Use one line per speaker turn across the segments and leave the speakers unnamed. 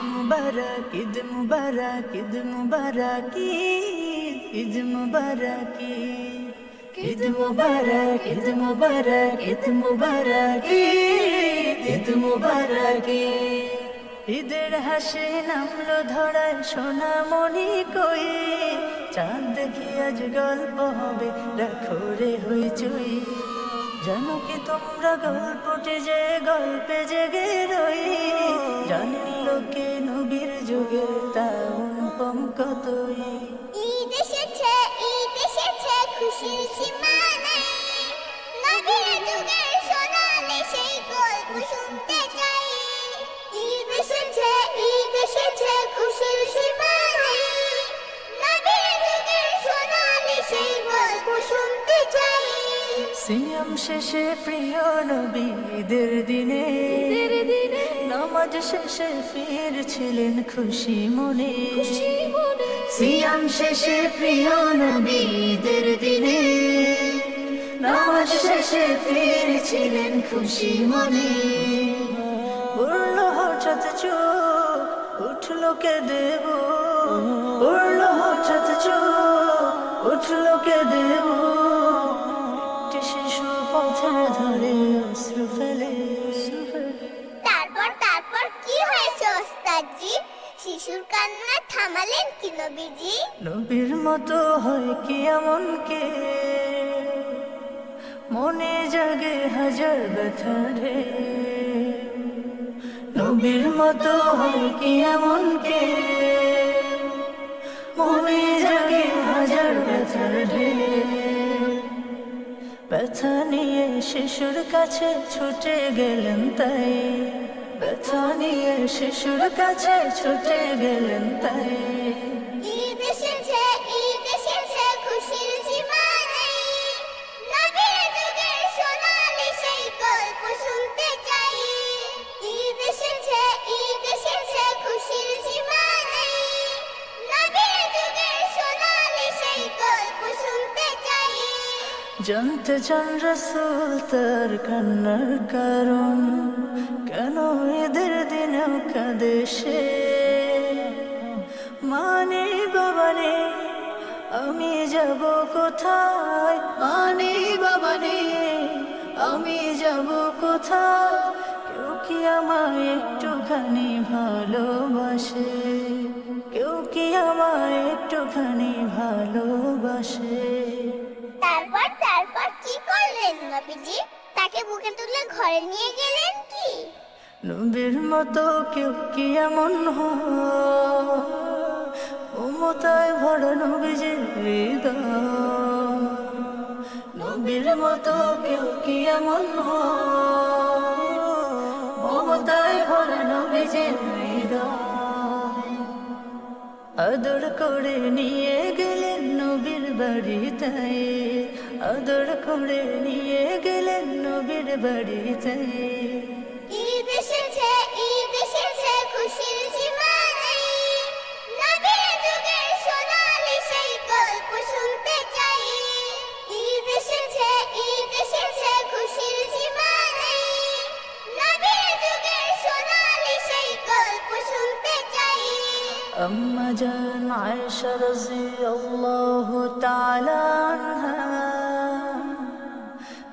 মুবারক ঈদ মুবারক ঈদ মুবারক ঈদ মুবারক ঈদ মুবারক ঈদ মুবারক ঈদ মুবারক ঈদ মুবারক ঈদের হাসি নামলো ধরায় সোনামণি কই চাঁদ দেখি আজ গল্প হবে রাখো রে হইচই জানো কি তোমরা গল্পটি যে গল্পে জেগে রই জানেন লোকে নবীর যুগের তা অনুপম কতই
ঈদ এসেছে খুশির সীমা নেই নবীর যুগের সোনালি সেই গল্প শুনতে চাই ঈদ এসেছে খুশির সীমা নেই নবীর যুগের সোনালি সেই গল্প শুনতে চাই
সিয়াম শেষে প্রিয় নবী ঈদের দিনে নামাজ শেষে ফিরছিলেন খুশি মনে সিয়াম শেষে প্রিয় নবী ঈদের দিনে নামাজ শেষে ফিরছিলেন খুশি মনে পড়লো হঠাৎ চোখ উঠলো কে দেব পড়লো হঠাৎ চোখ উঠলো কে দেব শিশু পথে ধরে অশ্রু ফেলে
তারপর কি হয়েছে ওস্তাদজি শিশুর কান্না থামালেন কি নবীজি
নবীর মতো হয় কি এমন কে মনে জাগে হাজার ব্যথা রে নবীর মতো হয় কি এমন কে মনে জাগে হাজার ব্যথা রে ব্যথা নিয়ে শিশুর কাছে ছুটে গেলেন তাই ব্যথা নিয়ে শিশুর কাছে ছুটে গেলেন তাই
ঈদ এসেছে খুশির সীমা নেই নবীর যুগের সোনালি সেই গল্প শুনতে চাই ঈদ এসেছে খুশির সীমা নেই নবীর যুগের সোনালি সেই গল্প শুনতে চাই
জানতে চান রাসূল তার কান্নার কারণ কেন ঈদের দিনেও কাঁদে সে মানে বাবা নে আমি যাব কোথায় মানে বাবা নে আমি যাব কোথায় কেউ কি আমায় একটুখানি ভালোবাসে কেউ কি আমায় একটুখানি ভালোবাসে
তারপর কি করলেন নবীজি তাকে বুকে তুলে ঘরে নিয়ে গেলেন কি
নবীর মতো কেউ কি এমন মমতায় ভরা নবীজির হৃদয় নবীর মতো কেউ কি এমন মমতায় ভরা নবীজির হৃদয় আদর করে নিয়ে গেলেন নবীর বাড়িতে আদর করে নিয়ে গেলেন নবীর বাড়িতে
ঈদ এসেছে খুশির সীমা নেই নবীর যুগের সোনালি সেই গল্প শুনতে চাই ঈদ এসেছে খুশির সীমা নেই নবীর যুগের সোনালি সেই গল্প শুনতে চাই
আম্মা জান আয়েশা রাদিয়াল্লাহু তাআলা আনহা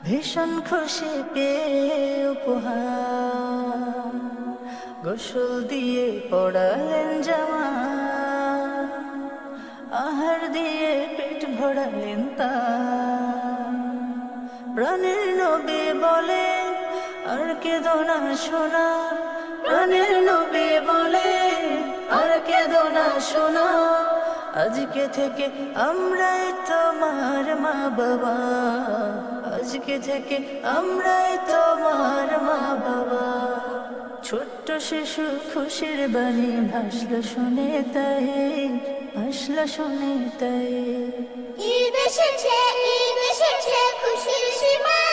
ভীষণ খুশি পেয়ে উপহার গোসল দিয়ে পড়ালেন জামা আহার দিয়ে পেট ভরালেন তার প্রাণের নবী বলে আর কেঁদো না সোনা প্রাণের নবী বলে আর কেঁদো না সোনা আজকে থেকে আমরাই তোমার মা বাবা আজকে থেকে আমরাই তোমার মা বাবা ছোট্ট শিশু খুশির বাণী ভাসলো শুনে তাই
ঈদ এসেছে খুশির সীমা